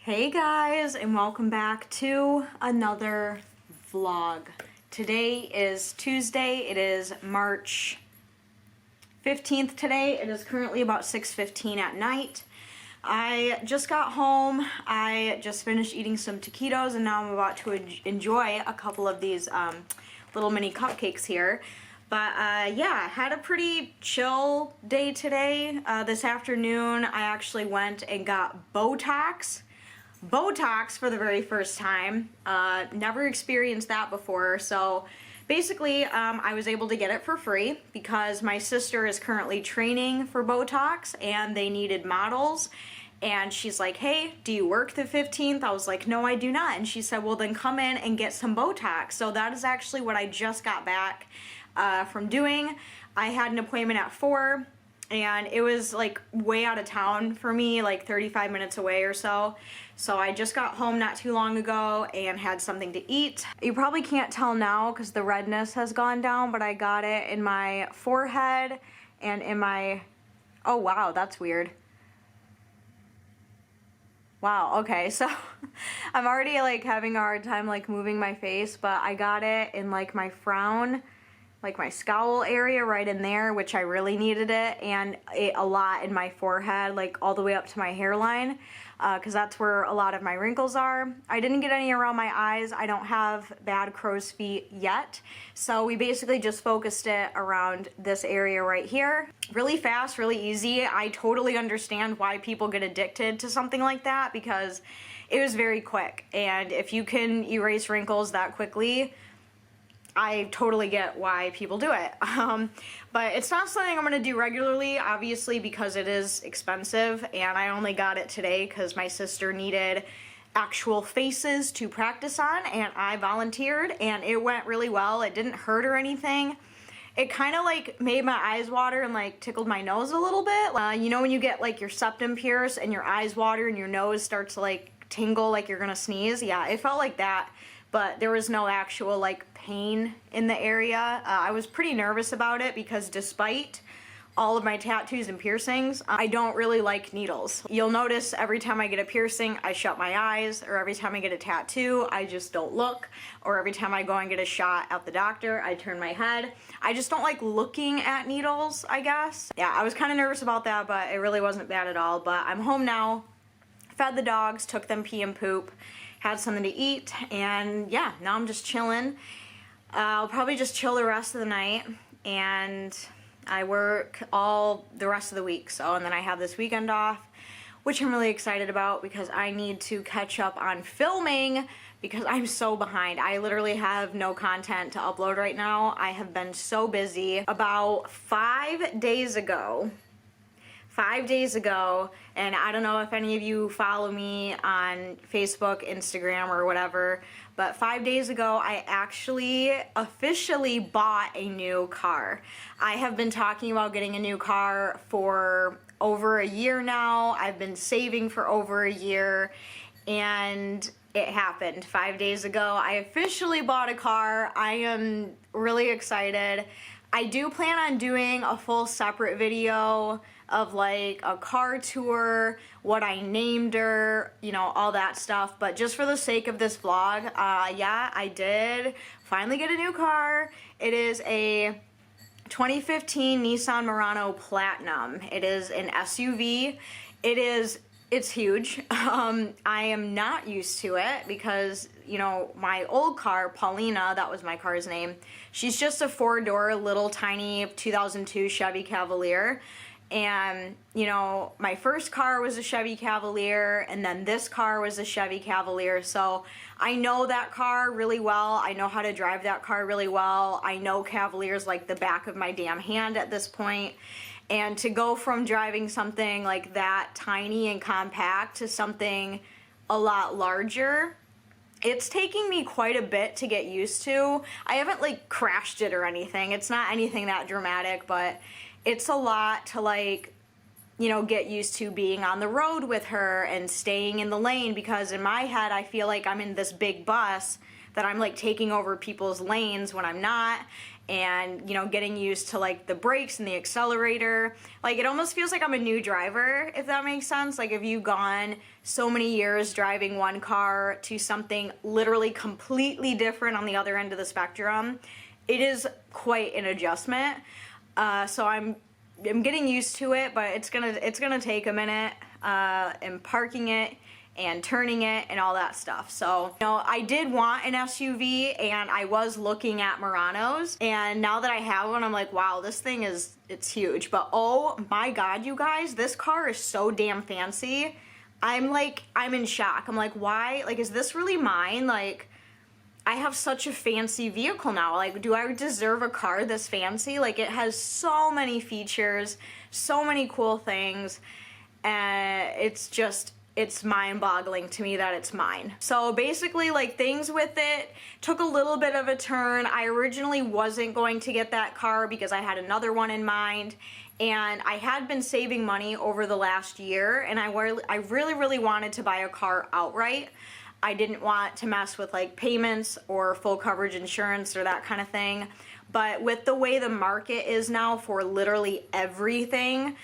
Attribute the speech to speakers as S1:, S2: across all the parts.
S1: Hey guys, and welcome back to another vlog. Today is Tuesday. It is March 15th today. It is currently about 6:15 at night. I just got home. I just finished eating some taquitos and now I'm about to enjoy a couple of these little mini cupcakes here. But yeah, I had a pretty chill day today. This afternoon I actually went and got Botox for the very first time. Never experienced that before, so basically I was able to get it for free because my sister is currently training for Botox and they needed models, and she's like, hey, do you work the 15th? I was like, no, I do not. And she said, well then come in and get some Botox. So that is actually what I just got back from doing. I had an appointment at 4 and it was like way out of town for me, like 35 minutes away or so. So I just got home not too long ago and had something to eat. You probably can't tell now because the redness has gone down, but I got it in my forehead and in my, oh wow, that's weird. Wow, okay, so I'm already like having a hard time like moving my face, but I got it in like my frown, like my scowl area right in there, which I really needed it, and a lot in my forehead, like all the way up to my hairline, because that's where a lot of my wrinkles are. I didn't get any around my eyes. I don't have bad crow's feet yet, so we basically just focused it around this area right here. Really fast, really easy. I totally understand why people get addicted to something like that because it was very quick, and if you can erase wrinkles that quickly, I totally get why people do it. But it's not something I'm gonna do regularly, obviously, because it is expensive, and I only got it today because my sister needed actual faces to practice on, and I volunteered, and it went really well. It didn't hurt or anything. It kind of like made my eyes water and like tickled my nose a little bit. You know when you get like your septum pierced and your eyes water and your nose starts to like tingle like you're gonna sneeze? Yeah, it felt like that, but there was no actual like pain in the area. I was pretty nervous about it because despite all of my tattoos and piercings, I don't really like needles. You'll notice every time I get a piercing, I shut my eyes, or every time I get a tattoo, I just don't look, or every time I go and get a shot at the doctor, I turn my head. I just don't like looking at needles, I guess. Yeah, I was kind of nervous about that, but it really wasn't bad at all. But I'm home now, fed the dogs, took them pee and poop, had something to eat, and yeah, now I'm just chilling. I'll probably just chill the rest of the night, and I work all the rest of the week, so, and then I have this weekend off, which I'm really excited about because I need to catch up on filming because I'm so behind. I literally have no content to upload right now. I have been so busy. About 5 days ago, and I don't know if any of you follow me on Facebook, Instagram, or whatever, but 5 days ago I actually officially bought a new car. I have been talking about getting a new car for over a year now. I've been saving for over a year, and it happened 5 days ago. I officially bought a car. I am really excited. I do plan on doing a full separate video of like a car tour, what I named her, you know, all that stuff. But just for the sake of this vlog, yeah, I did finally get a new car. It is a 2015 Nissan Murano Platinum. It is an SUV. It's huge. I am not used to it because, you know, my old car, Paulina, that was my car's name, she's just a 4-door little tiny 2002 Chevy Cavalier. And, you know, my first car was a Chevy Cavalier, and then this car was a Chevy Cavalier, so I know that car really well. I know how to drive that car really well. I know Cavaliers like the back of my damn hand at this point. And to go from driving something like that tiny and compact to something a lot larger, it's taking me quite a bit to get used to. I haven't like crashed it or anything. It's not anything that dramatic, but it's a lot to like, you know, get used to being on the road with her and staying in the lane, because in my head I feel like I'm in this big bus that I'm like taking over people's lanes when I'm not, and you know, getting used to like the brakes and the accelerator. Like it almost feels like I'm a new driver, if that makes sense. Like if you've gone so many years driving one car to something literally completely different on the other end of the spectrum, it is quite an adjustment. So I'm getting used to it, but it's gonna take a minute, and parking it and turning it and all that stuff. So, you know, I did want an SUV and I was looking at Muranos, and now that I have one, I'm like, wow, this thing it's huge. But oh my God, you guys, this car is so damn fancy. I'm in shock. I'm like, why? Like, is this really mine? Like, I have such a fancy vehicle now. Like, do I deserve a car this fancy? Like, it has so many features, so many cool things, and it's mind-boggling to me that it's mine. So basically, like, things with it took a little bit of a turn. I originally wasn't going to get that car because I had another one in mind, and I had been saving money over the last year, and I really wanted to buy a car outright. I didn't want to mess with like payments or full coverage insurance or that kind of thing. But with the way the market is now for literally everything,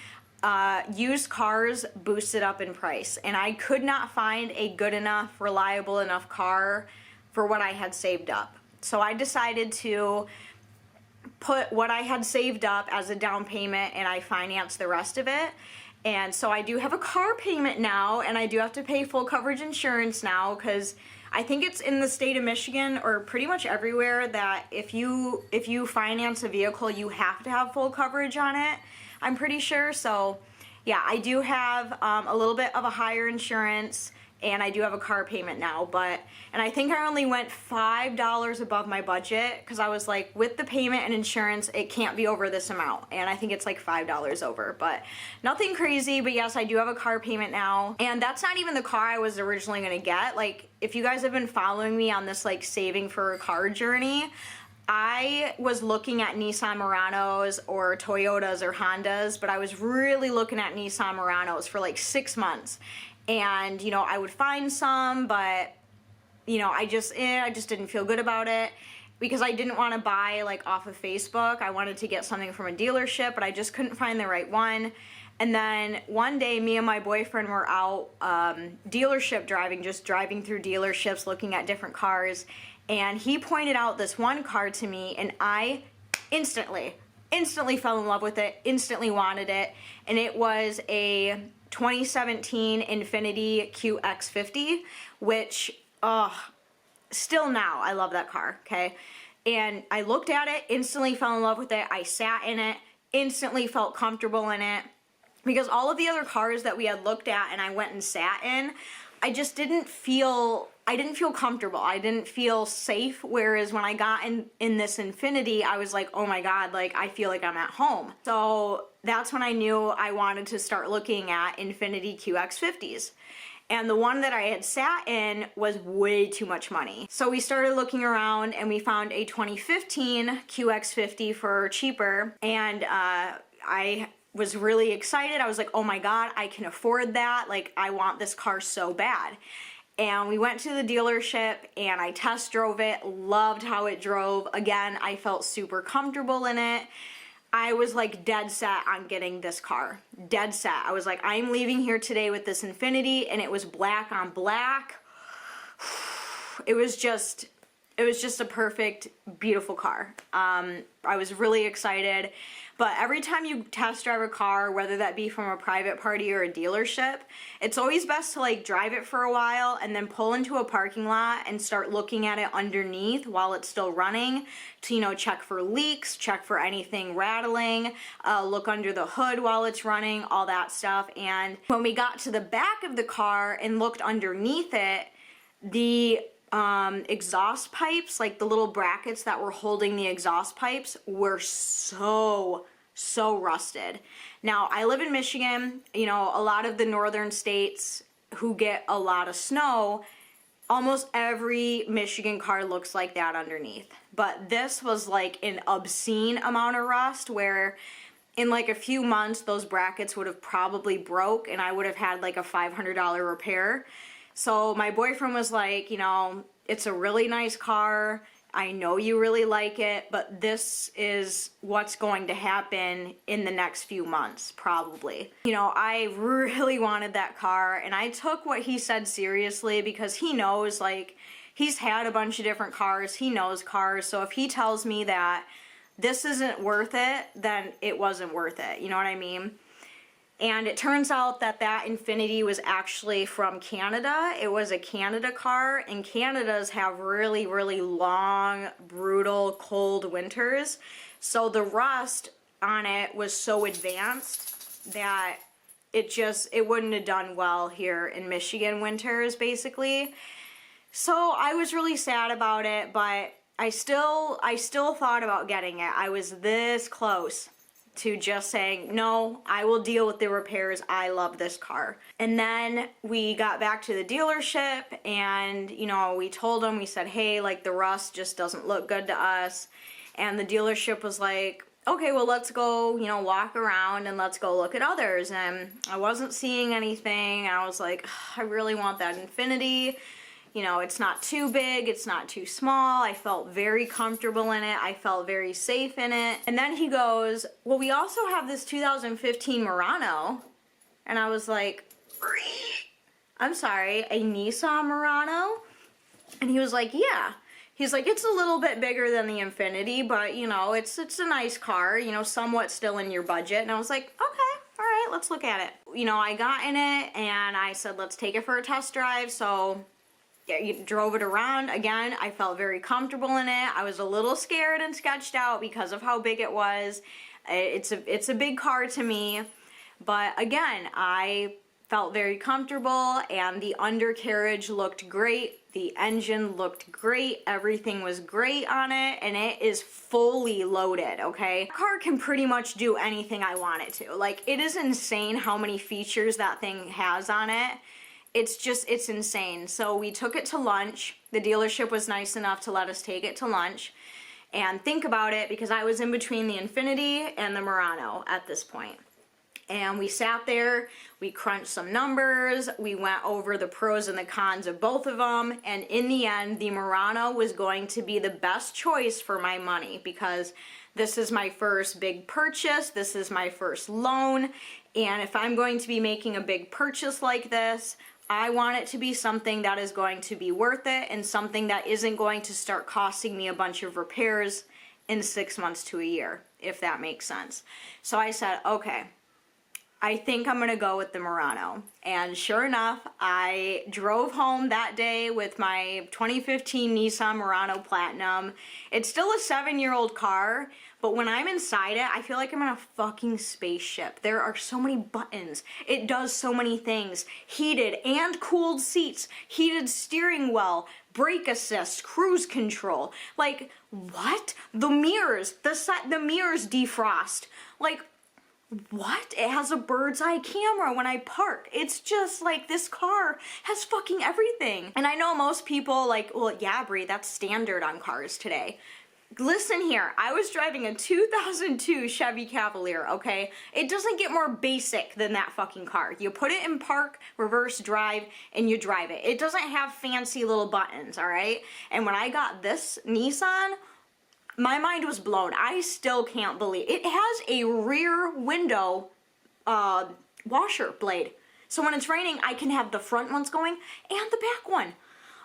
S1: used cars boosted up in price, and I could not find a good enough, reliable enough car for what I had saved up. So I decided to put what I had saved up as a down payment, and I financed the rest of it. And so I do have a car payment now, and I do have to pay full coverage insurance now, because I think it's in the state of Michigan or pretty much everywhere that if you finance a vehicle, you have to have full coverage on it, I'm pretty sure. So yeah, I do have a little bit of a higher insurance, and I do have a car payment now, and I think I only went $5 above my budget, because I was like, with the payment and insurance, it can't be over this amount, and I think it's like $5 over, but nothing crazy. But yes, I do have a car payment now, and that's not even the car I was originally gonna get. Like, if you guys have been following me on this like saving for a car journey, I was looking at Nissan Muranos or Toyotas or Hondas, but I was really looking at Nissan Muranos for like 6 months. And, you know, I would find some, but, you know, I just didn't feel good about it, because I didn't want to buy like off of Facebook. I wanted to get something from a dealership, but I just couldn't find the right one. And then one day, me and my boyfriend were out dealership driving, just driving through dealerships, looking at different cars. And he pointed out this one car to me, and I instantly fell in love with it, instantly wanted it. And it was a 2017 Infiniti QX50, which, still now, I love that car, okay? And I looked at it, instantly fell in love with it. I sat in it, instantly felt comfortable in it. Because all of the other cars that we had looked at and I went and sat in, I didn't feel comfortable. I didn't feel safe. Whereas when I got in this Infiniti, I was like, oh my God, like, I feel like I'm at home. So that's when I knew I wanted to start looking at Infiniti QX50s. And the one that I had sat in was way too much money. So we started looking around, and we found a 2015 QX50 for cheaper, and I was really excited. I was like, oh my God, I can afford that. Like, I want this car so bad. And we went to the dealership and I test drove it, loved how it drove. Again, I felt super comfortable in it. I was like dead set on getting this car. Dead set. I was like, I'm leaving here today with this Infiniti, and it was black on black. It was just a perfect, beautiful car. I was really excited. But every time you test drive a car, whether that be from a private party or a dealership, it's always best to like drive it for a while and then pull into a parking lot and start looking at it underneath while it's still running to, you know, check for leaks, check for anything rattling, look under the hood while it's running, all that stuff. And when we got to the back of the car and looked underneath it, the exhaust pipes, like the little brackets that were holding the exhaust pipes, were so rusted. Now, I live in Michigan. You know, a lot of the northern states who get a lot of snow, almost every Michigan car looks like that underneath. But this was like an obscene amount of rust, where in like a few months those brackets would have probably broke and I would have had like a $500 repair. So my boyfriend was like, you know, it's a really nice car. I know you really like it, but this is what's going to happen in the next few months, probably. You know, I really wanted that car, and I took what he said seriously because he knows, like, he's had a bunch of different cars, he knows cars, so if he tells me that this isn't worth it, then it wasn't worth it, you know what I mean? And it turns out that that Infiniti was actually from Canada. It was a Canada car, and Canadas have really, really long, brutal, cold winters. So the rust on it was so advanced that it wouldn't have done well here in Michigan winters, basically. So I was really sad about it, but I still thought about getting it. I was this close to just saying, no, I will deal with the repairs. I love this car. And then we got back to the dealership and, you know, we told them, we said, hey, like the rust just doesn't look good to us. And the dealership was like, okay, well, let's go, you know, walk around and let's go look at others. And I wasn't seeing anything. I was like, I really want that Infiniti. You know, it's not too big, it's not too small. I felt very comfortable in it. I felt very safe in it. And then he goes, well, we also have this 2015 Murano. And I was like, I'm sorry, a Nissan Murano? And he was like, yeah. He's like, it's a little bit bigger than the Infiniti, but you know, it's a nice car, you know, somewhat still in your budget. And I was like, okay, all right, let's look at it. You know, I got in it and I said, let's take it for a test drive. So yeah, you drove it around. Again, I felt very comfortable in it. I was a little scared and sketched out because of how big it was. It's a big car to me, but again, I felt very comfortable and the undercarriage looked great. The engine looked great. Everything was great on it, and it is fully loaded, okay? The car can pretty much do anything I want it to. Like, it is insane how many features that thing has on it. It's insane. So we took it to lunch. The dealership was nice enough to let us take it to lunch. And think about it, because I was in between the Infiniti and the Murano at this point. And we sat there, we crunched some numbers, we went over the pros and the cons of both of them, and in the end, the Murano was going to be the best choice for my money, because this is my first big purchase, this is my first loan, and if I'm going to be making a big purchase like this, I want it to be something that is going to be worth it and something that isn't going to start costing me a bunch of repairs in 6 months to a year, if that makes sense. So I said, okay, I think I'm gonna go with the Murano. And sure enough, I drove home that day with my 2015 Nissan Murano Platinum. It's still a 7-year-old car, but when I'm inside it, I feel like I'm in a fucking spaceship. There are so many buttons. It does so many things. Heated and cooled seats, heated steering wheel, brake assist, cruise control. Like, what? The mirrors, the mirrors defrost. Like, what? It has a bird's eye camera when I park. It's just like, this car has fucking everything. And I know most people like, well, yeah, Bree, that's standard on cars today. Listen here, I was driving a 2002 Chevy Cavalier, okay? It doesn't get more basic than that fucking car. You put it in park, reverse drive, and you drive it. It doesn't have fancy little buttons, all right? And when I got this Nissan, my mind was blown. I still can't believe it has a rear window washer blade. So when it's raining, I can have the front ones going and the back one.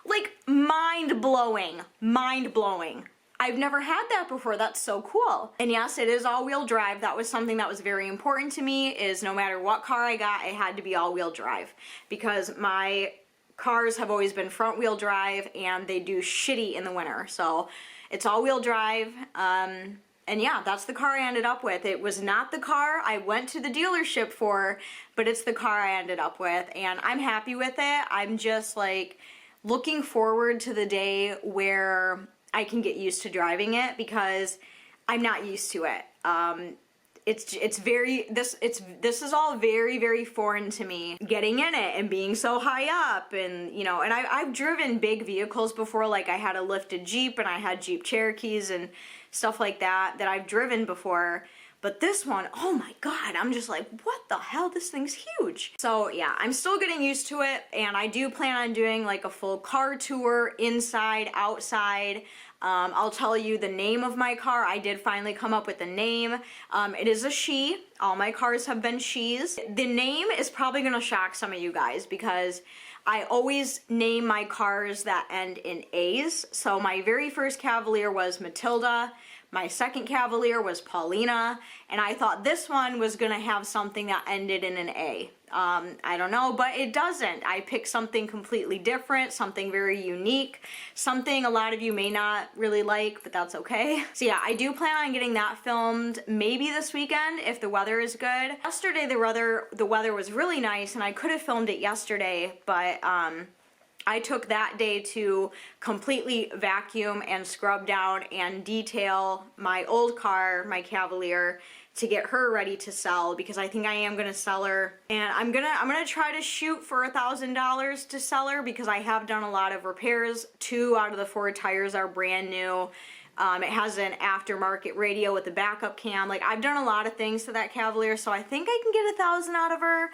S1: Like, mind blowing, mind blowing. I've never had that before. That's so cool. And yes, it is all-wheel drive. That was something that was very important to me, is no matter what car I got, it had to be all-wheel drive, because my cars have always been front-wheel drive and they do shitty in the winter. So it's all-wheel drive, and yeah, that's the car I ended up with. It was not the car I went to the dealership for, but it's the car I ended up with, and I'm happy with it. I'm just like looking forward to the day where I can get used to driving it, because I'm not used to it. This is all very, very foreign to me, getting in it and being so high up, and you know, and I've driven big vehicles before, like I had a lifted Jeep and I had Jeep Cherokees and stuff like that I've driven before, but this one, oh my god, I'm just like, what the hell, this thing's huge. So yeah, I'm still getting used to it, and I do plan on doing like a full car tour, inside, outside. I'll tell you the name of my car. I did finally come up with the name. It is a she. All my cars have been she's. The name is probably gonna shock some of you guys because I always name my cars that end in A's. So my very first Cavalier was Matilda. My second Cavalier was Paulina, and I thought this one was gonna have something that ended in an A. I don't know, but it doesn't. I picked something completely different, something very unique, something a lot of you may not really like, but that's okay. So yeah, I do plan on getting that filmed maybe this weekend if the weather is good. Yesterday the weather was really nice, and I could have filmed it yesterday, but I took that day to completely vacuum and scrub down and detail my old car, my Cavalier, to get her ready to sell because I think I am gonna sell her, and I'm gonna try to shoot for $1,000 to sell her because I have done a lot of repairs. 2 out of the 4 tires are brand new. It has an aftermarket radio with a backup cam. Like, I've done a lot of things to that Cavalier, so I think I can get 1,000 out of her.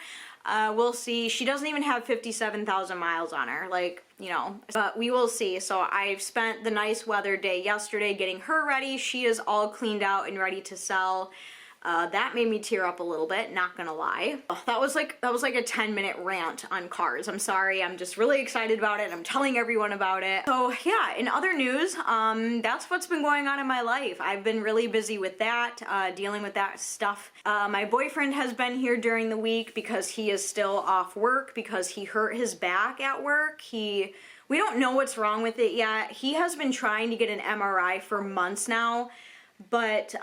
S1: We'll see. She doesn't even have 57,000 miles on her, like, you know, but we will see. So I've spent the nice weather day yesterday getting her ready. She is all cleaned out and ready to sell. That made me tear up a little bit, not gonna lie. Oh, that was like a 10-minute rant on cars. I'm sorry, I'm just really excited about it. I'm telling everyone about it. So yeah, in other news, that's what's been going on in my life. I've been really busy with that, dealing with that stuff. My boyfriend has been here during the week because he is still off work because he hurt his back at work. We don't know what's wrong with it yet. He has been trying to get an MRI for months now. But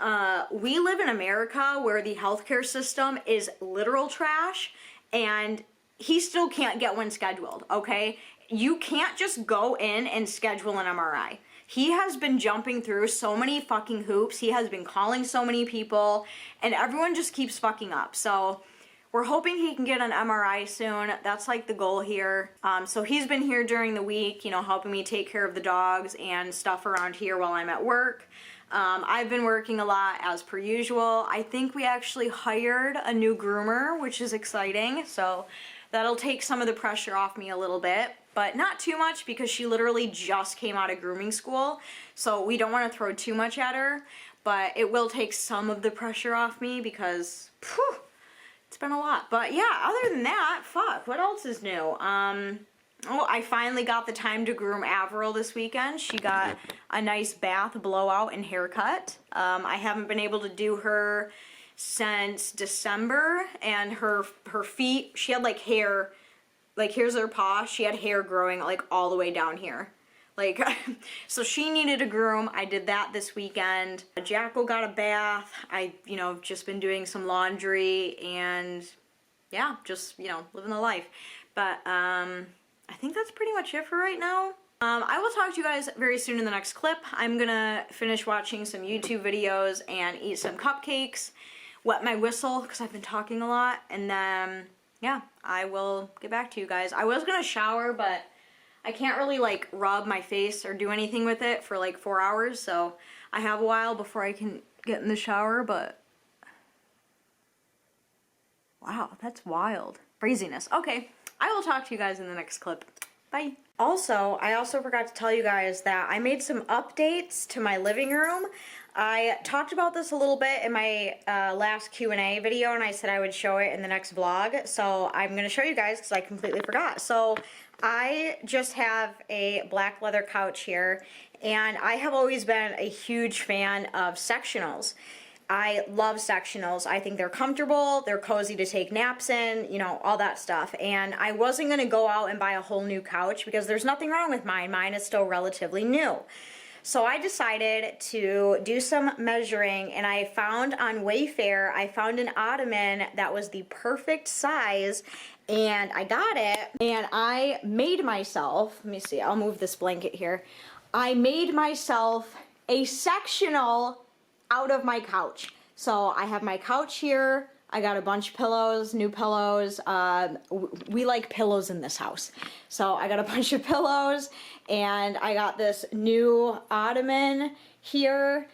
S1: we live in America where the healthcare system is literal trash, and he still can't get one scheduled, okay? You can't just go in and schedule an MRI. He has been jumping through so many fucking hoops. He has been calling so many people, and everyone just keeps fucking up. So we're hoping he can get an MRI soon. That's like the goal here. So he's been here during the week, you know, helping me take care of the dogs and stuff around here while I'm at work. I've been working a lot as per usual. I think we actually hired a new groomer, which is exciting. So that'll take some of the pressure off me a little bit, but not too much because she literally just came out of grooming school. So we don't want to throw too much at her, but it will take some of the pressure off me because, phew, it's been a lot. But yeah, other than that, fuck, what else is new? Oh, I finally got the time to groom Avril this weekend. She got a nice bath, blowout, and haircut. I haven't been able to do her since December, and her feet, she had like hair, like here's her paw, she had hair growing like all the way down here. Like, so she needed a groom. I did that this weekend. Jacko got a bath. I, you know, just been doing some laundry and yeah, just, you know, living the life. But, I think that's pretty much it for right now. I will talk to you guys very soon in the next clip. I'm gonna finish watching some YouTube videos and eat some cupcakes, wet my whistle because I've been talking a lot, and then yeah, I will get back to you guys. I was gonna shower, but I can't really like rub my face or do anything with it for like 4 hours, so I have a while before I can get in the shower, but wow, that's wild. Craziness. Okay. I will talk to you guys in the next clip. Bye. Also, I also forgot to tell you guys that I made some updates to my living room. I talked about this a little bit in my last Q&A video, and I said I would show it in the next vlog. So I'm going to show you guys because I completely forgot. So I just have a black leather couch here, and I have always been a huge fan of sectionals. I love sectionals. I think they're comfortable, they're cozy to take naps in, you know, all that stuff. And I wasn't going to go out and buy a whole new couch because there's nothing wrong with mine. Mine is still relatively new. So I decided to do some measuring, and I found on Wayfair, I found an ottoman that was the perfect size, and I got it, and I made myself, let me see, I'll move this blanket here. I made myself a sectional out of my couch. So I have my couch here. I got a bunch of pillows, new pillows. We like pillows in this house. So I got a bunch of pillows, and I got this new ottoman here,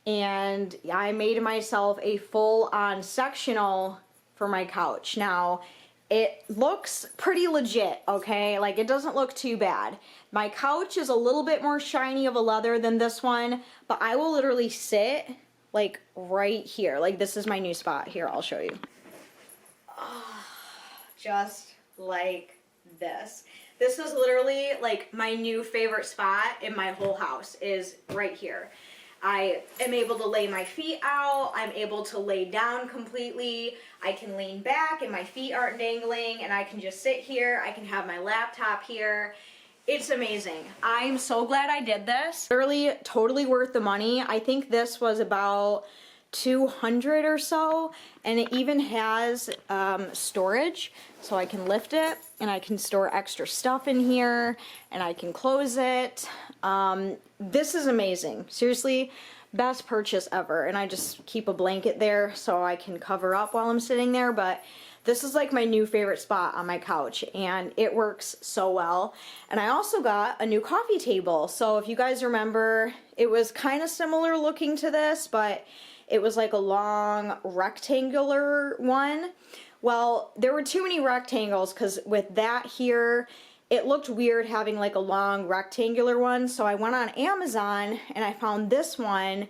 S1: and I made myself a full-on sectional for my couch. Now, it looks pretty legit, okay? Like, it doesn't look too bad. My couch is a little bit more shiny of a leather than this one, but I will literally sit like right here. Like this is my new spot. Here, I'll show you. Oh, just like this. This is literally like my new favorite spot in my whole house is right here. I am able to lay my feet out. I'm able to lay down completely. I can lean back and my feet aren't dangling, and I can just sit here. I can have my laptop here. It's amazing. I'm so glad I did this. Literally totally worth the money. I think this was about $200 or so, and it even has storage, so I can lift it and I can store extra stuff in here and I can close it. This is amazing. Seriously, best purchase ever. And I just keep a blanket there so I can cover up while I'm sitting there, but this is like my new favorite spot on my couch, and it works so well. And I also got a new coffee table. So if you guys remember, it was kind of similar looking to this, but it was like a long rectangular one. Well, there were too many rectangles because with that here, it looked weird having like a long rectangular one. So I went on Amazon and I found this one,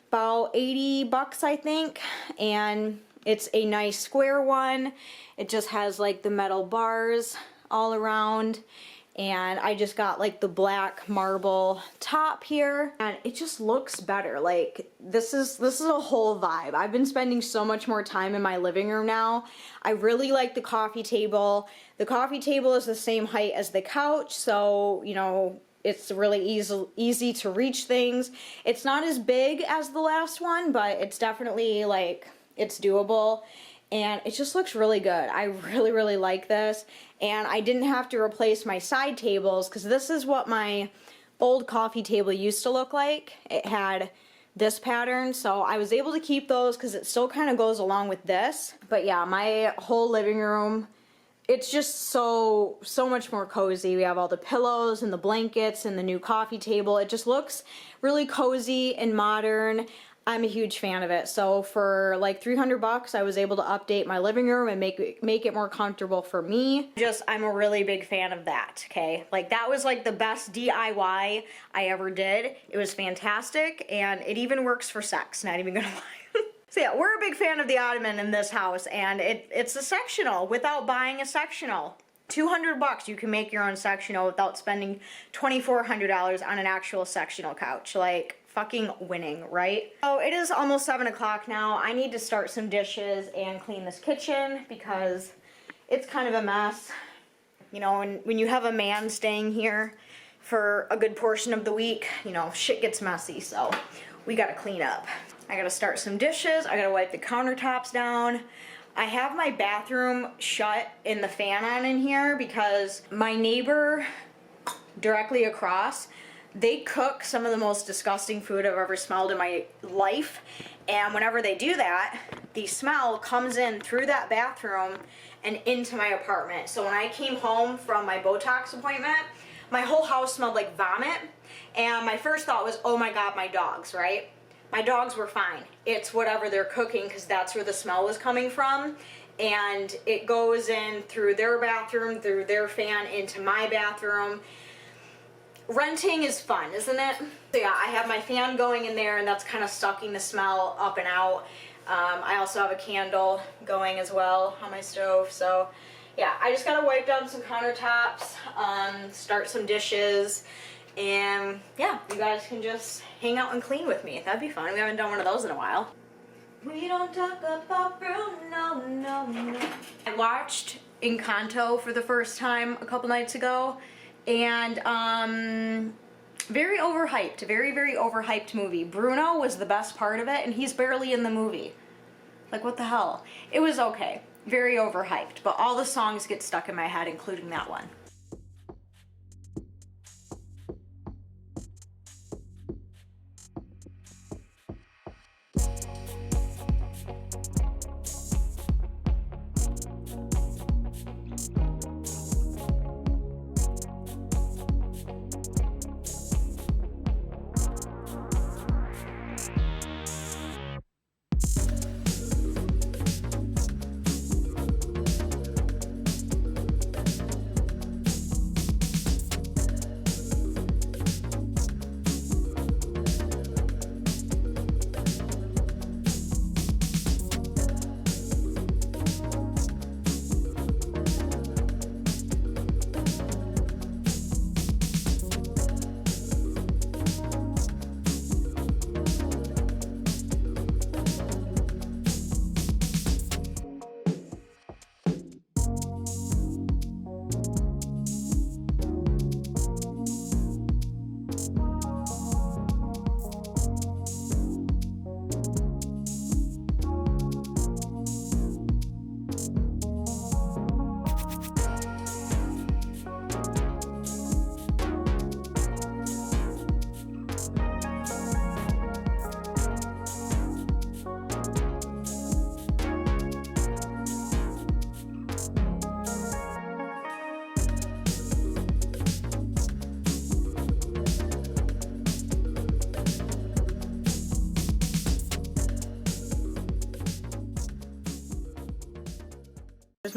S1: about 80 bucks I think, and it's a nice square one. It just has like the metal bars all around, and I just got like the black marble top here, and it just looks better. Like this is a whole vibe. I've been spending so much more time in my living room now. I really like the coffee table. The coffee table is the same height as the couch, so you know, it's really easy to reach things. It's not as big as the last one, but it's definitely like, it's doable, and it just looks really good. I really like this, and I didn't have to replace my side tables because this is what my old coffee table used to look like. It had this pattern, so I was able to keep those because it still kind of goes along with this. But yeah, my whole living room, it's just so much more cozy. We have all the pillows and the blankets and the new coffee table. It just looks really cozy and modern. I'm a huge fan of it. So for like 300 bucks, I was able to update my living room and make it more comfortable for me. I'm a really big fan of that, okay? Like that was like the best DIY I ever did. It was fantastic, and it even works for sex, not even gonna lie. So yeah, we're a big fan of the ottoman in this house, and it's a sectional without buying a sectional. 200 bucks, you can make your own sectional without spending $2,400 on an actual sectional couch. Like, fucking winning, right? So it is almost 7 o'clock now. I need to start some dishes and clean this kitchen because it's kind of a mess. You know, when you have a man staying here for a good portion of the week, you know, shit gets messy, so we gotta clean up. I gotta start some dishes. I gotta wipe the countertops down. I have my bathroom shut and the fan on in here because my neighbor directly across, they cook some of the most disgusting food I've ever smelled in my life, and whenever they do that, the smell comes in through that bathroom and into my apartment. So when I came home from my Botox appointment, my whole house smelled like vomit, and my first thought was, oh my god, my dogs, right? My dogs were fine. It's whatever they're cooking, because that's where the smell was coming from, and it goes in through their bathroom, through their fan, into my bathroom. Renting is fun, isn't it? So yeah, I have my fan going in there, and that's kind of sucking the smell up and out. I also have a candle going as well on my stove. So yeah, I just gotta wipe down some countertops, start some dishes, and yeah, you guys can just hang out and clean with me. That'd be fun. We haven't done one of those in a while. We don't talk about Bruno, no. I watched Encanto for the first time a couple nights ago, and very overhyped, very overhyped movie. Bruno was the best part of it, and he's barely in the movie. Like, what the hell? It was okay, very overhyped, but all the songs get stuck in my head, including that one.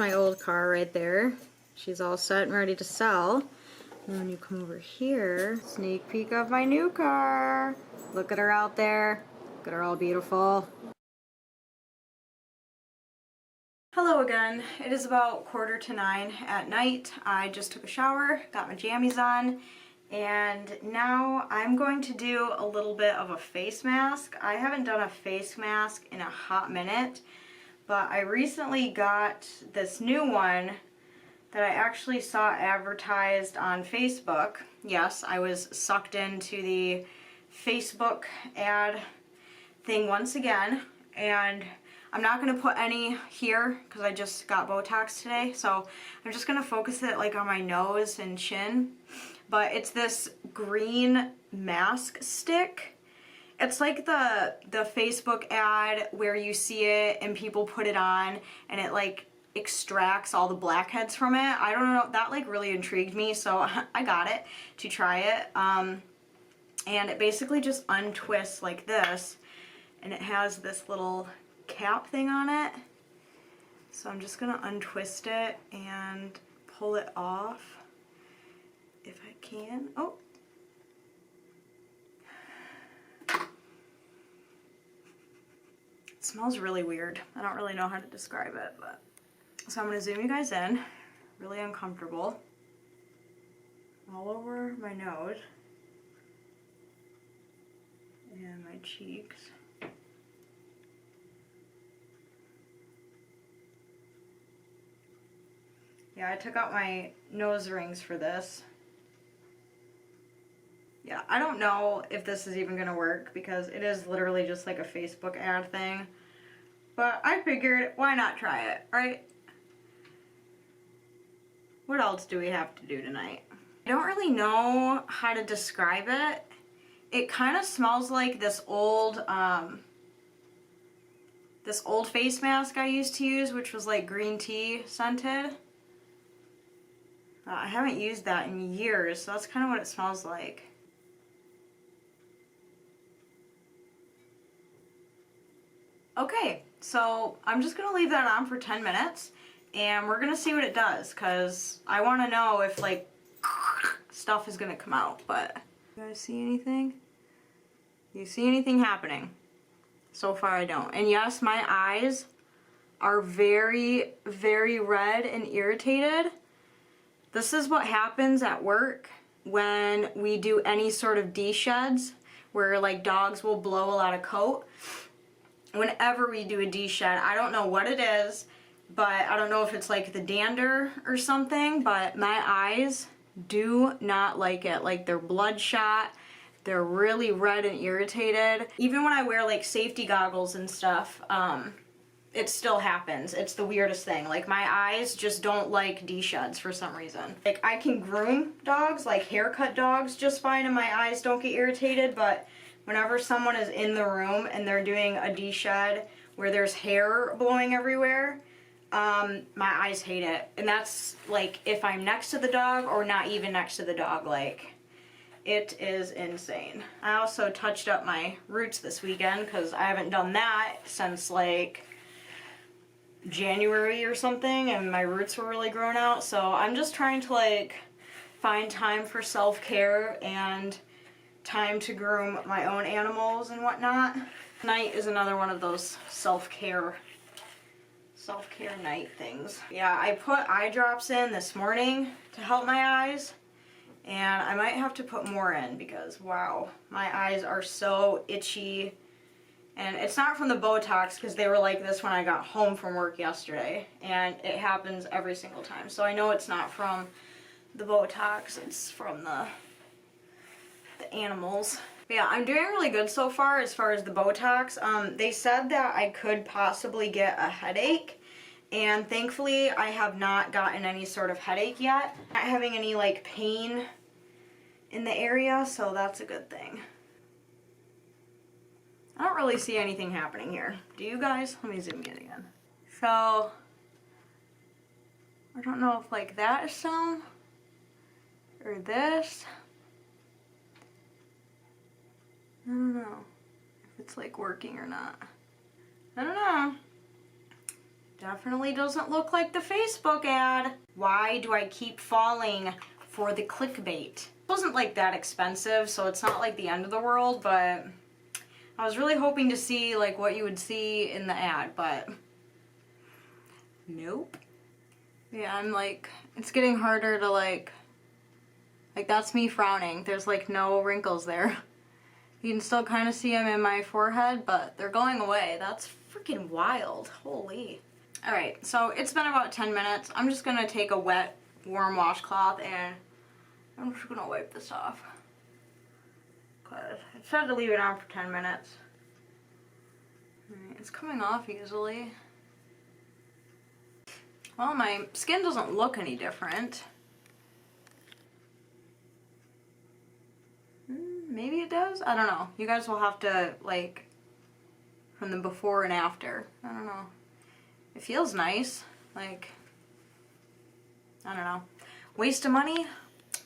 S1: my old car right there. She's all set and ready to sell. And when you come over here, sneak peek of my new car. Look at her out there. Look at her all beautiful. Hello again. It is about 8:45 at night. I just took a shower, got my jammies on, and now I'm going to do a little bit of a face mask. I haven't done a face mask in a hot minute, but I recently got this new one that I actually saw advertised on Facebook. Yes, I was sucked into the Facebook ad thing once again, and I'm not going to put any here because I just got Botox today, so I'm just going to focus it like on my nose and chin. But it's this green mask stick. It's like the Facebook ad where you see it and people put it on and it like extracts all the blackheads from it. I don't know, that like really intrigued me, so I got it to try it. And it basically just untwists like this, and it has this little cap thing on it. So I'm just gonna untwist it and pull it off if I can. Oh. It smells really weird. I don't really know how to describe it, but. So I'm gonna zoom you guys in. Really uncomfortable. All over my nose. And my cheeks. Yeah, I took out my nose rings for this. Yeah, I don't know if this is even gonna work because it is literally just like a Facebook ad thing. But I figured, why not try it, right? What else do we have to do tonight? I don't really know how to describe it. It kind of smells like this old face mask I used to use, which was like green tea scented. I haven't used that in years, so that's kind of what it smells like. Okay, so I'm just gonna leave that on for 10 minutes and we're gonna see what it does, because I want to know if like stuff is gonna come out. But you guys see anything? You see anything happening? So far I don't. And yes, my eyes are very, very red and irritated. This is what happens at work when we do any sort of de-sheds, where like dogs will blow a lot of coat. Whenever we do a de-shed, I don't know what it is, but I don't know if it's like the dander or something, but my eyes do not like it. Like they're bloodshot, they're really red and irritated. Even when I wear like safety goggles and stuff, it still happens. It's the weirdest thing. Like my eyes just don't like de-sheds for some reason. Like I can groom dogs, like haircut dogs just fine, and my eyes don't get irritated, but whenever someone is in the room and they're doing a de-shed where there's hair blowing everywhere, my eyes hate it. And that's like if I'm next to the dog or not even next to the dog. Like it is insane. I also touched up my roots this weekend because I haven't done that since like January or something, and my roots were really grown out. So I'm just trying to like find time for self-care and time to groom my own animals and whatnot. Night is another one of those self-care night things. Yeah, I put eye drops in this morning to help my eyes, and I might have to put more in because wow, my eyes are so itchy. And it's not from the Botox because they were like this when I got home from work yesterday, and it happens every single time. So I know it's not from the Botox, it's from the animals. But yeah, I'm doing really good so far as the Botox. They said that I could possibly get a headache, and thankfully I have not gotten any sort of headache yet. Not having any like pain in the area, so that's a good thing. I don't really see anything happening here. Do you guys? Let me zoom in again. So, I don't know if like that is some, or this. I don't know if it's like working or not. I don't know. Definitely doesn't look like the Facebook ad. Why do I keep falling for the clickbait? It wasn't like that expensive, so it's not like the end of the world, but I was really hoping to see like what you would see in the ad, but nope. Yeah, I'm like, it's getting harder to like that's me frowning. There's like no wrinkles there. You can still kind of see them in my forehead, but they're going away. That's freaking wild. Holy. All right, so it's been about 10 minutes. I'm just gonna take a wet, warm washcloth and I'm just gonna wipe this off. Cause it said to leave it on for 10 minutes. All right, it's coming off easily. Well, my skin doesn't look any different. Maybe it does? I don't know. You guys will have to, like, from the before and after. I don't know. It feels nice. Like, I don't know. Waste of money?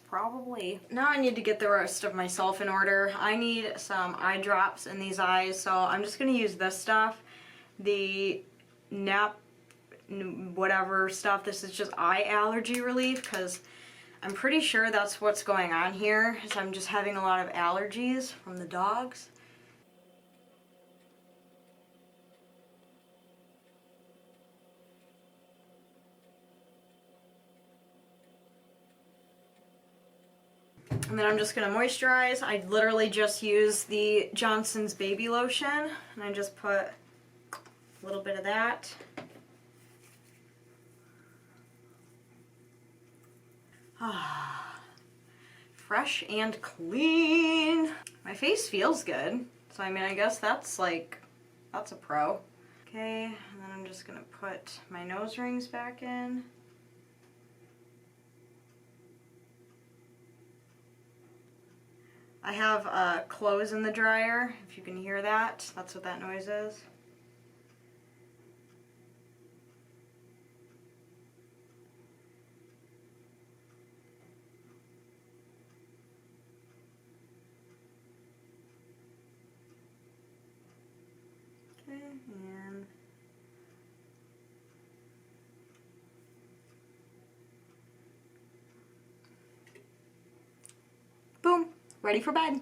S1: Probably. Now I need to get the rest of myself in order. I need some eye drops in these eyes, so I'm just going to use this stuff. The nap whatever stuff. This is just eye allergy relief, because I'm pretty sure that's what's going on here, is I'm just having a lot of allergies from the dogs. And then I'm just going to moisturize. I literally just use the Johnson's baby lotion, and I just put a little bit of that. Fresh and clean. My face feels good, so I mean, I guess that's like, that's a pro. Okay, and then I'm just gonna put my nose rings back in. I have clothes in the dryer, if you can hear that. That's what that noise is. Okay, and boom, ready for bed.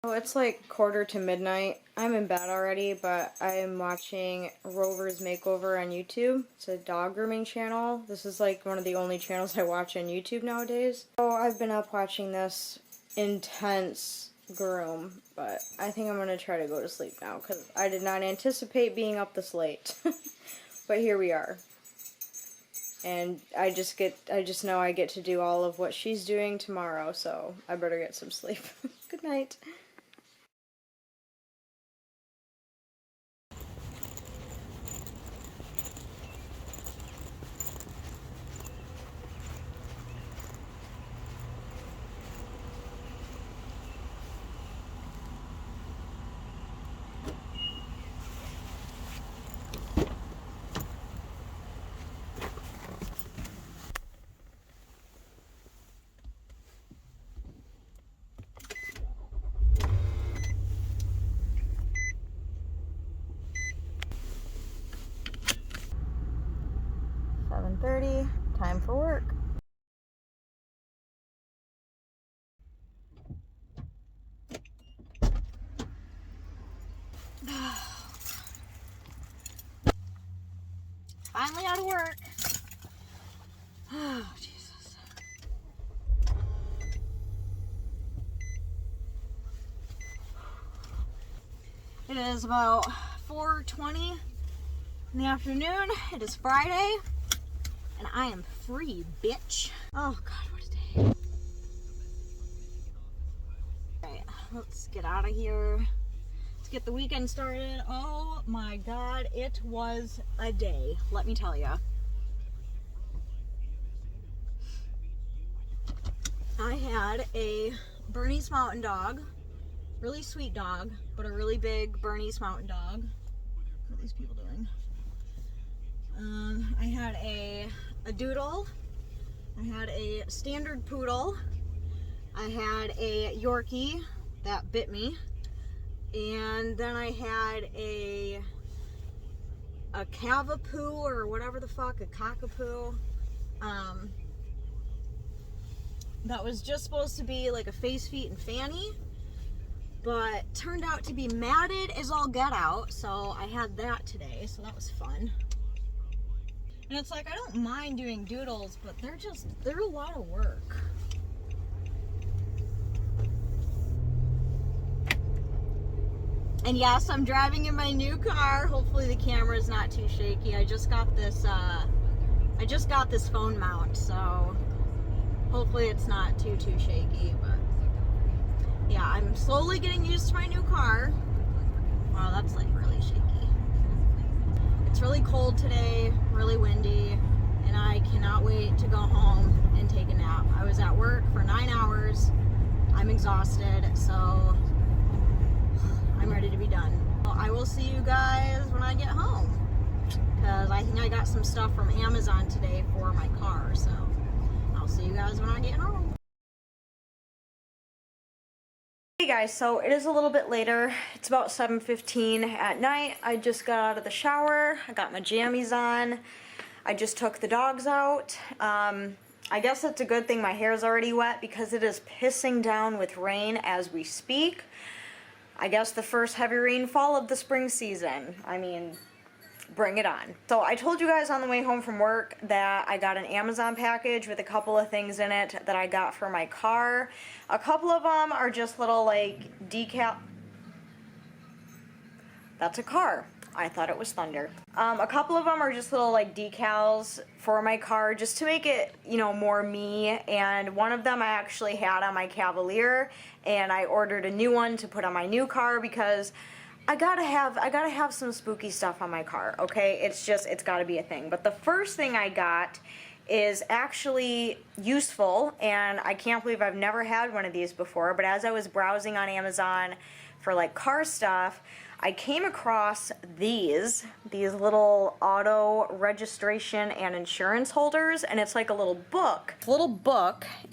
S1: So it's like 1/4 to midnight. I'm in bed already, but I am watching Rover's Makeover on YouTube. It's a dog grooming channel. This is like one of the only channels I watch on YouTube nowadays. So I've been up watching this intense groom, but I think I'm gonna try to go to sleep now because I did not anticipate being up this late. But here we are. And I just know I get to do all of what she's doing tomorrow, so I better get some sleep. Good night. Time for work. Finally out of work. Oh, Jesus. It is about 4:20 in the afternoon. It is Friday. And I am free, bitch. Oh God, what a day. Alright, let's get out of here. Let's get the weekend started. Oh my God, it was a day, let me tell you. I had a Bernese Mountain Dog. Really sweet dog, but a really big Bernese Mountain Dog. What are these people doing? I had a doodle, I had a standard poodle, I had a Yorkie that bit me, and then I had a a cavapoo or whatever the fuck, a cockapoo. That was just supposed to be like a face, feet, and fanny, but turned out to be matted as all get out, so I had that today, so that was fun. And it's like, I don't mind doing doodles, but they're a lot of work. And yes, I'm driving in my new car. Hopefully the camera is not too shaky. I just got this phone mount, so hopefully it's not too shaky, but yeah, I'm slowly getting used to my new car. Wow, that's like really shaky. It's really cold today, really windy, and I cannot wait to go home and take a nap. I was at work for 9 hours. I'm exhausted, so I'm ready to be done. Well, I will see you guys when I get home, because I think I got some stuff from Amazon today for my car, so I'll see you guys when I get home. Hey guys, so it is a little bit later. It's about 7:15 at night. I just got out of the shower. I got my jammies on. I just took the dogs out. I guess it's a good thing my hair is already wet because it is pissing down with rain as we speak. I guess the first heavy rainfall of the spring season. I mean, bring it on. So I told you guys on the way home from work that I got an Amazon package with a couple of things in it that I got for my car. A couple of them are just little like decal. That's a car. I thought it was thunder. A couple of them are just little like decals for my car just to make it, you know, more me. And one of them I actually had on my Cavalier, and I ordered a new one to put on my new car because I gotta have some spooky stuff on my car, okay? It's gotta be a thing. But the first thing I got is actually useful, and I can't believe I've never had one of these before, but as I was browsing on Amazon for like car stuff, I came across these little auto registration and insurance holders, and it's like a little book.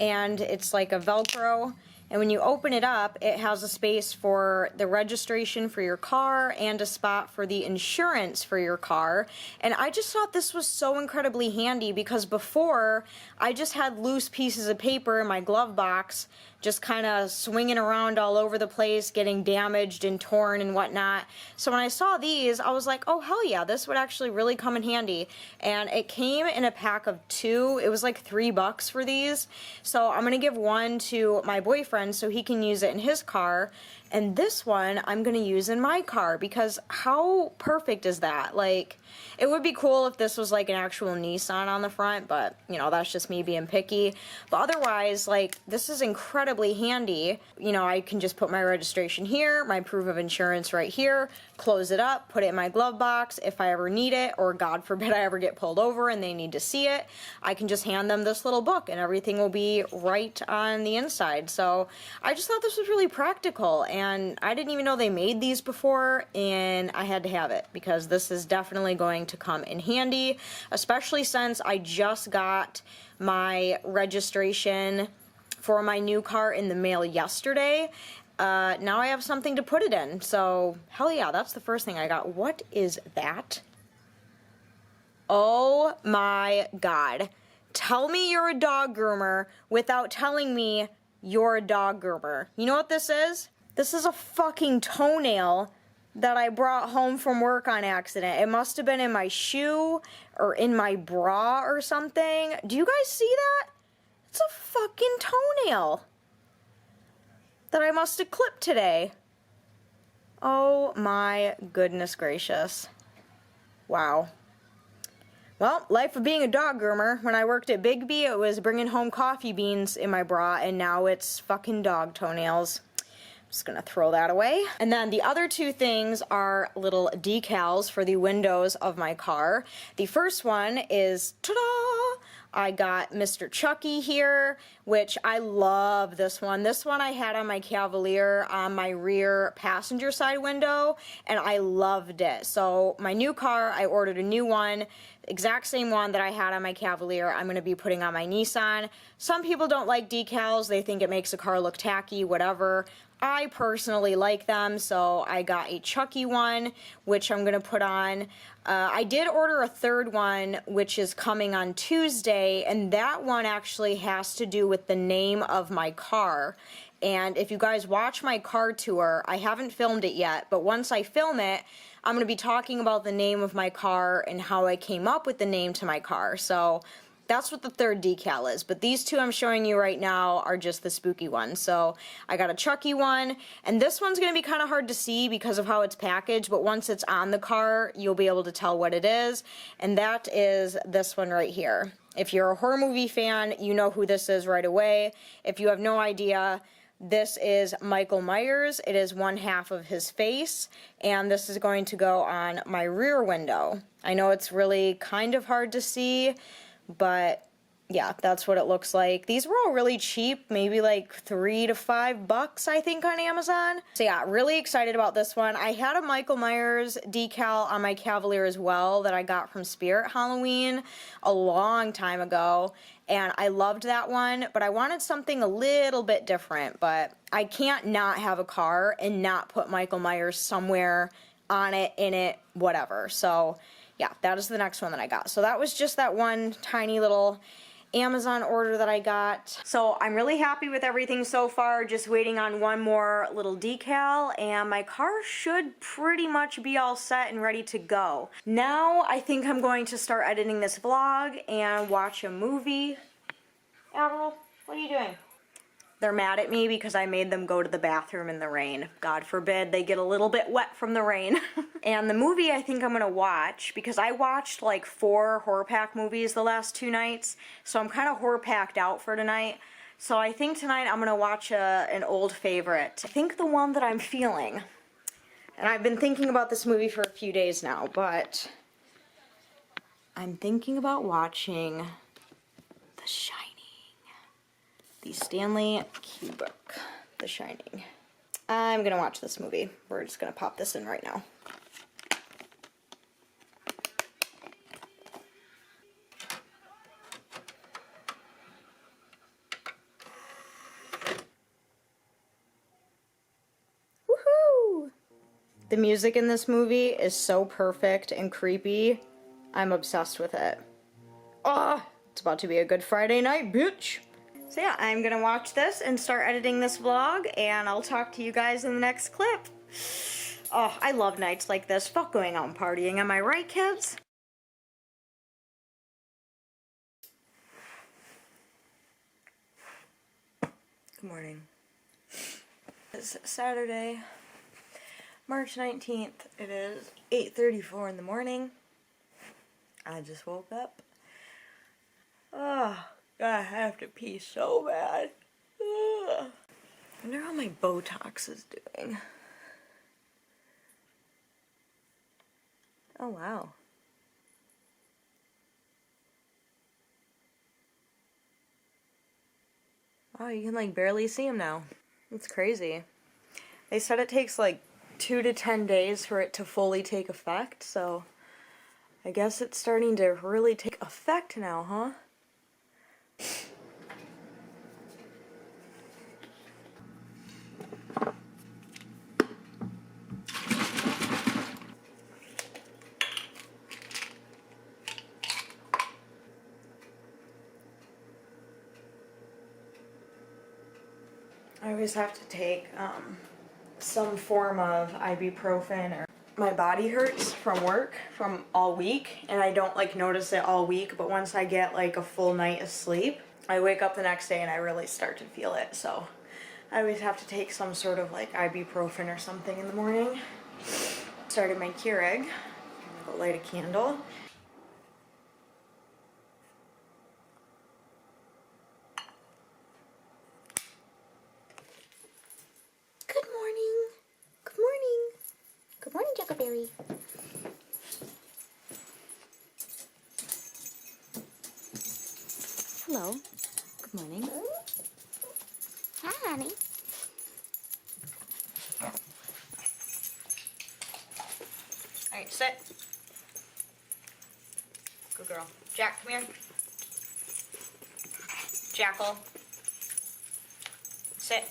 S1: And it's like a Velcro. And when you open it up, it has a space for the registration for your car and a spot for the insurance for your car. And I just thought this was so incredibly handy because before, I just had loose pieces of paper in my glove box, just kind of swinging around all over the place, getting damaged and torn and whatnot. So when I saw these, I was like, oh hell yeah, this would actually really come in handy. And it came in a pack of 2. It was like $3 for these. So I'm gonna give one to my boyfriend so he can use it in his car. And this one I'm gonna use in my car because how perfect is that? Like, it would be cool if this was like an actual Nissan on the front, but you know, that's just me being picky. But otherwise, like, this is incredibly handy. You know, I can just put my registration here, my proof of insurance right here, close it up, put it in my glove box. If I ever need it, or God forbid I ever get pulled over and they need to see it, I can just hand them this little book and everything will be right on the inside. So I just thought this was really practical, and I didn't even know they made these before, and I had to have it because this is definitely going to come in handy, especially since I just got my registration for my new car in the mail yesterday. Now I have something to put it in, so hell yeah, that's the first thing I got. What is that? Oh my God. Tell me you're a dog groomer without telling me you're a dog groomer. You know what this is? This is a fucking toenail that I brought home from work on accident. It must have been in my shoe or in my bra or something. Do you guys see that? It's a fucking toenail that I must have clipped today. Oh my goodness gracious. Wow. Well, life of being a dog groomer. When I worked at Big B, it was bringing home coffee beans in my bra, and now it's fucking dog toenails. Just gonna throw that away. And then the other 2 things are little decals for the windows of my car. The first one is, ta-da! I got Mr. Chucky here, which I love this one. This one I had on my Cavalier on my rear passenger side window, and I loved it. So my new car, I ordered a new one
S2: Exact same one that I had on my Cavalier, I'm going to be putting on my Nissan. Some people don't like decals. They think it makes the car look tacky, whatever. I personally like them, so I got a Chucky one, which I'm going to put on. I did order a third one, which is coming on Tuesday, and that one actually has to do with the name of my car. And if you guys watch my car tour, I haven't filmed it yet, but once I film it, I'm going to be talking about the name of my car and how I came up with the name to my car. So that's what the third decal is. But these two I'm showing you right now are just the spooky ones. So I got a Chucky one, and this one's going to be kind of hard to see because of how it's packaged, but once it's on the car, you'll be able to tell what it is. And that is this one right here. If you're a horror movie fan, you know who this is right away. If you have no idea, this is Michael Myers. It is one half of his face, and this is going to go on my rear window. I know it's really kind of hard to see, but yeah, that's what it looks like. These were all really cheap, maybe like $3 to $5, I think, on Amazon. So yeah, really excited about this one. I had a Michael Myers decal on my Cavalier as well that I got from Spirit Halloween a long time ago, and I loved that one, but I wanted something a little bit different. But I can't not have a car and not put Michael Myers somewhere on it, in it, whatever. So yeah, that is the next one that I got. So that was just that one tiny little Amazon order that I got. So I'm really happy with everything so far, just waiting on one more little decal, and my car should pretty much be all set and ready to go. Now I think I'm going to start editing this vlog and watch a movie. Admiral, what are you doing? They're mad at me because I made them go to the bathroom in the rain. God forbid they get a little bit wet from the rain. And the movie I think I'm gonna watch, because I watched like 4 horror pack movies the last 2 nights, so I'm kind of horror packed out for tonight. So I think tonight I'm gonna watch an old favorite. I think the one that I'm feeling, and I've been thinking about this movie for a few days now, but I'm thinking about watching The Shining. The Stanley Kubrick, The Shining. I'm gonna watch this movie. We're just gonna pop this in right now. Woohoo! The music in this movie is so perfect and creepy. I'm obsessed with it. Oh, it's about to be a good Friday night, bitch! So yeah, I'm gonna watch this and start editing this vlog, and I'll talk to you guys in the next clip. Oh, I love nights like this. Fuck going out and partying, am I right, kids? Good morning. It's Saturday, March 19th. It is 8:34 in the morning. I just woke up. Oh, I have to pee so bad. Ugh. I wonder how my Botox is doing. Oh, wow. Wow, you can like barely see them now. It's crazy. They said it takes like 2 to 10 days for it to fully take effect, so I guess it's starting to really take effect now, huh? I always have to take some form of ibuprofen, or my body hurts from work from all week, and I don't like notice it all week, but once I get like a full night of sleep, I wake up the next day and I really start to feel it. So I always have to take some sort of like ibuprofen or something in the morning. Started my Keurig. I'm gonna go light a candle. Good morning. Good morning. Good morning, Juckleberry. Hello. Good morning. Hi, honey. Alright, sit. girl. Jack, come here. Jackal. Sit.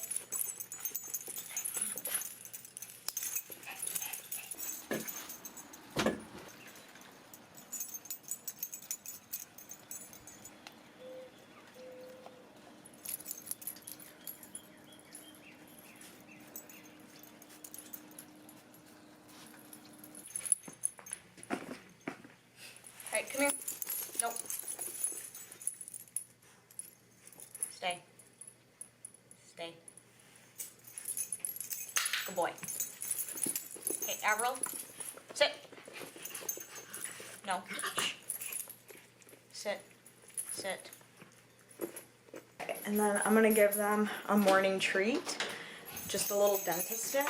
S2: Alright, come here. Nope. Stay. Stay. Good boy. Okay, Avril. Sit. No. Sit. Sit.
S1: And then I'm gonna give them a morning treat, just a little dentist stick,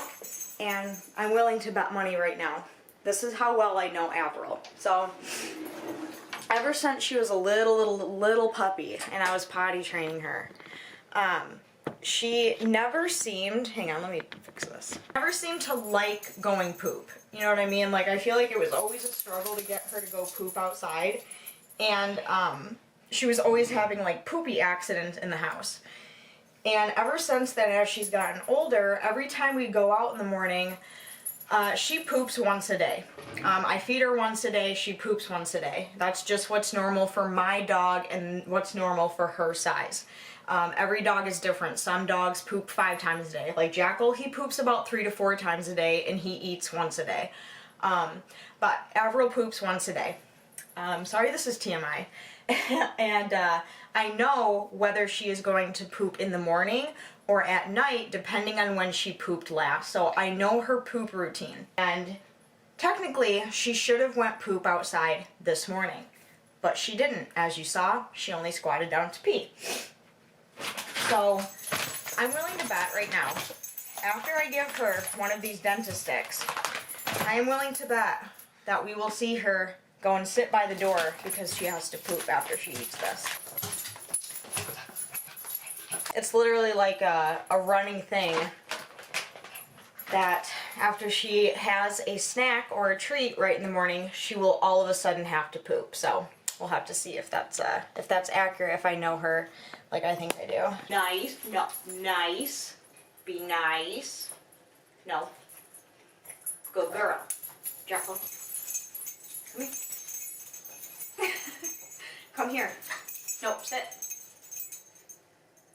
S1: and I'm willing to bet money right now. This is how well I know Avril. So, ever since she was a little puppy and I was potty training her, she never seemed, hang on, let me fix this. Never seemed to like going poop. You know what I mean? Like, I feel like it was always a struggle to get her to go poop outside. And, she was always having, like, poopy accidents in the house. And ever since then, as she's gotten older, every time we go out in the morning, she poops once a day. I feed her once a day, she poops once a day. That's just what's normal for my dog and what's normal for her size. Every dog is different. Some dogs poop 5 times a day. Like Jackal, he poops about 3 to 4 times a day and he eats once a day. But Avril poops once a day. Sorry, this is TMI. And I know whether she is going to poop in the morning or at night, depending on when she pooped last. So I know her poop routine. And technically, she should have went poop outside this morning. But she didn't. As you saw, she only squatted down to pee. So I'm willing to bet right now, after I give her one of these dentist sticks, I am willing to bet that we will see her go and sit by the door because she has to poop after she eats this. It's literally like a running thing that after she has a snack or a treat right in the morning, she will all of a sudden have to poop. So we'll have to see if that's accurate, if I know her like I think I do. Nice. No. Nice. Be nice. No. Good girl. Jackal. Come here. Come here. No, sit.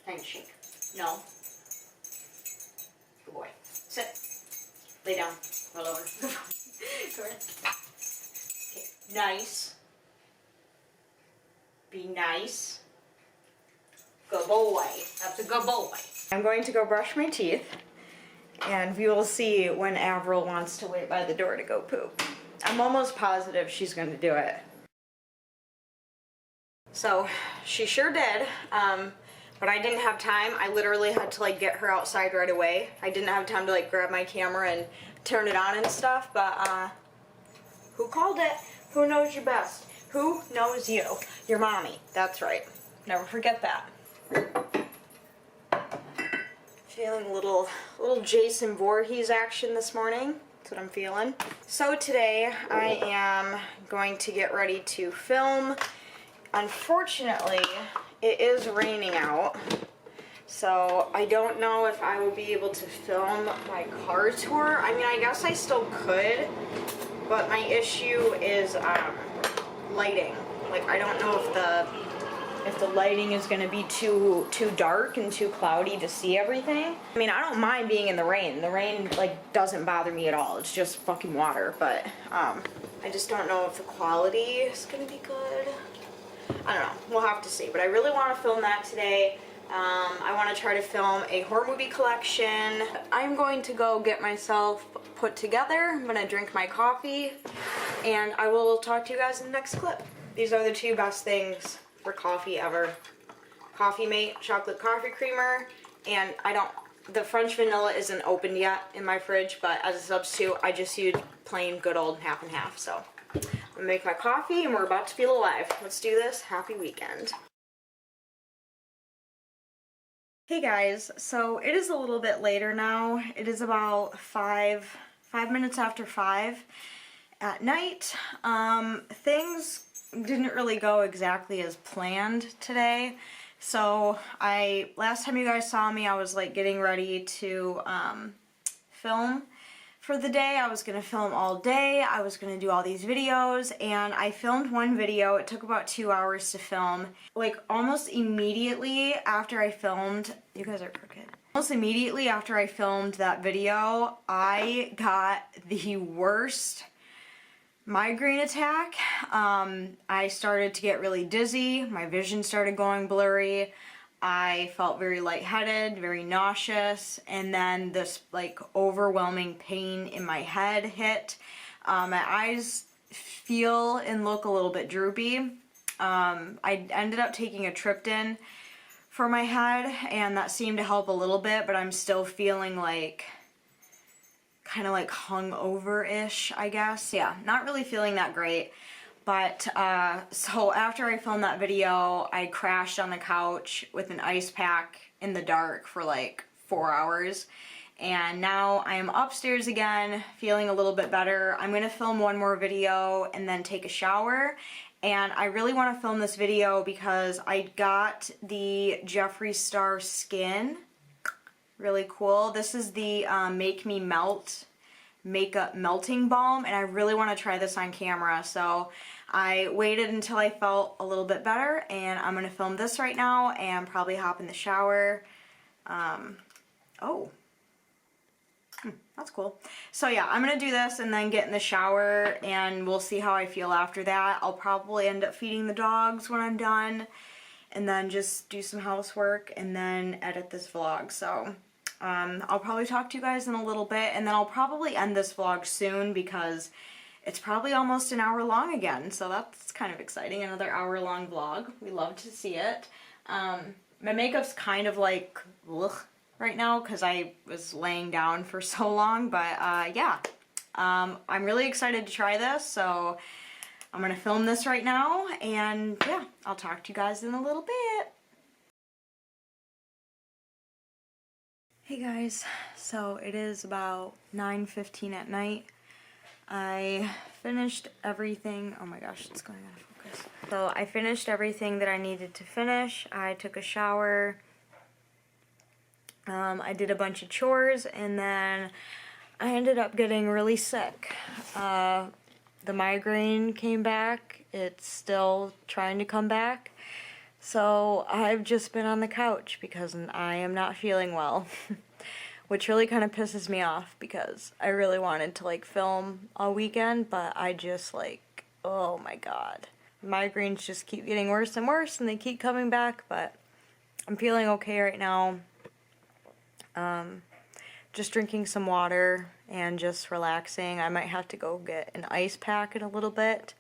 S1: Handshake. No. Good boy. Sit. Lay down. Roll over. Go ahead. Okay. Nice. Be nice. Good boy. That's a good boy. I'm going to go brush my teeth, and we will see when Avril wants to wait by the door to go poop. I'm almost positive she's going to do it. So, she sure did, but I didn't have time. I literally had to, like, get her outside right away. I didn't have time to, like, grab my camera and turn it on and stuff, but, who called it? Who knows you best? Who knows you? Your mommy. That's right. Never forget that. Feeling a little Jason Voorhees action this morning. That's what I'm feeling. So today I am going to get ready to film. Unfortunately, it is raining out, so I don't know if I will be able to film my car tour. I mean, I guess I still could, but my issue is lighting. Like, I don't know if the lighting is going to be too dark and too cloudy to see everything. I mean, I don't mind being in the rain. The rain, like, doesn't bother me at all. It's just fucking water, but I just don't know if the quality is going to be good. I don't know. We'll have to see. But I really want to film that today. I want to try to film a horror movie collection. I'm going to go get myself put together. I'm going to drink my coffee, and I will talk to you guys in the next clip. These are the 2 best things for coffee ever. Coffee Mate chocolate coffee creamer, and the French vanilla isn't opened yet in my fridge, but as a substitute, I just used plain good old half and half. So I'm gonna make my coffee and we're about to feel alive. Let's do this. Happy weekend. Hey guys, so it is a little bit later now. It is about 5 minutes after 5 at night. Things didn't really go exactly as planned today. So last time you guys saw me, I was like getting ready to film for the day. I was gonna film all day. I was gonna do all these videos, and I filmed one video. It took about 2 hours to film. Like almost immediately after I filmed, you guys are crooked. Almost immediately after I filmed that video, I got the worst migraine attack. I started to get really dizzy. My vision started going blurry. I felt very lightheaded, very nauseous, and then this like overwhelming pain in my head hit. My eyes feel and look a little bit droopy. I ended up taking a Triptan for my head, and that seemed to help a little bit, but I'm still feeling like kind of like hungover-ish, I guess. Yeah, not really feeling that great. But, so after I filmed that video, I crashed on the couch with an ice pack in the dark for like 4 hours. And now I am upstairs again, feeling a little bit better. I'm gonna film one more video and then take a shower. And I really want to film this video because I got the Jeffree Star Skin. Really cool. This is the Make Me Melt Makeup Melting Balm, and I really want to try this on camera. So I waited until I felt a little bit better, and I'm going to film this right now and probably hop in the shower. That's cool. So yeah, I'm going to do this and then get in the shower, and we'll see how I feel after that. I'll probably end up feeding the dogs when I'm done, and then just do some housework and then edit this vlog. So I'll probably talk to you guys in a little bit, and then I'll probably end this vlog soon because it's probably almost an hour long again. So that's kind of exciting. Another hour-long vlog. We love to see it. My makeup's kind of like ugh right now because I was laying down for so long, but yeah. I'm really excited to try this, so I'm gonna film this right now, and yeah, I'll talk to you guys in a little bit. Hey guys, so it is about 9:15 at night. I finished everything. Oh my gosh, it's going out of focus. So I finished everything that I needed to finish. I took a shower. I did a bunch of chores, and then I ended up getting really sick. The migraine came back. It's still trying to come back. So I've just been on the couch because I am not feeling well, which really kind of pisses me off because I really wanted to like film all weekend, but I just like, oh my god. Migraines just keep getting worse and worse, and they keep coming back, but I'm feeling okay right now. Just drinking some water and just relaxing. I might have to go get an ice pack in a little bit,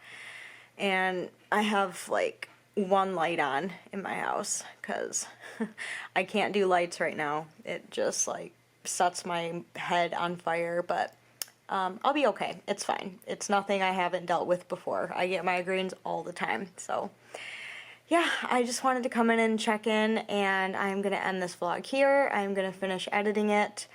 S1: and I have like one light on in my house because I can't do lights right now. It just like sets my head on fire, but I'll be okay. It's fine. It's nothing I haven't dealt with before. I get migraines all the time. So yeah, I just wanted to come in and check in, and I'm going to end this vlog here. I'm going to finish editing it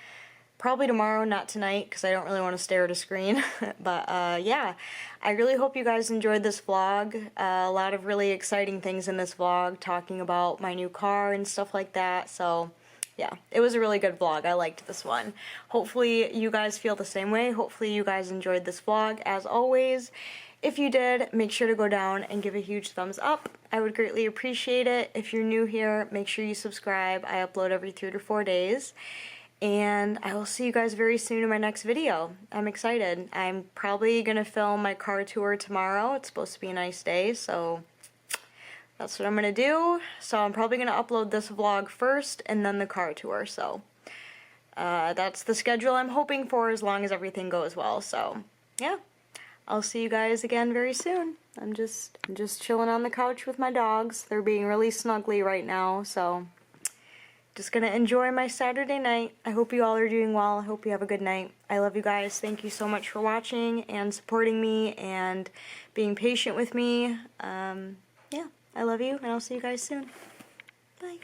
S1: probably tomorrow, not tonight, because I don't really want to stare at a screen. But yeah, I really hope you guys enjoyed this vlog. A lot of really exciting things in this vlog, talking about my new car and stuff like that. So yeah, it was a really good vlog. I liked this one. Hopefully you guys feel the same way. Hopefully you guys enjoyed this vlog. As always, if you did, make sure to go down and give a huge thumbs up. I would greatly appreciate it. If you're new here, make sure you subscribe. I upload every 3 to 4 days. And I will see you guys very soon in my next video. I'm excited. I'm probably going to film my car tour tomorrow. It's supposed to be a nice day, so that's what I'm going to do. So I'm probably going to upload this vlog first and then the car tour. So that's the schedule I'm hoping for, as long as everything goes well. So yeah, I'll see you guys again very soon. I'm just chilling on the couch with my dogs. They're being really snuggly right now, so just gonna enjoy my Saturday night. I hope you all are doing well. I hope you have a good night. I love you guys. Thank you so much for watching and supporting me and being patient with me. Yeah, I love you, and I'll see you guys soon. Bye.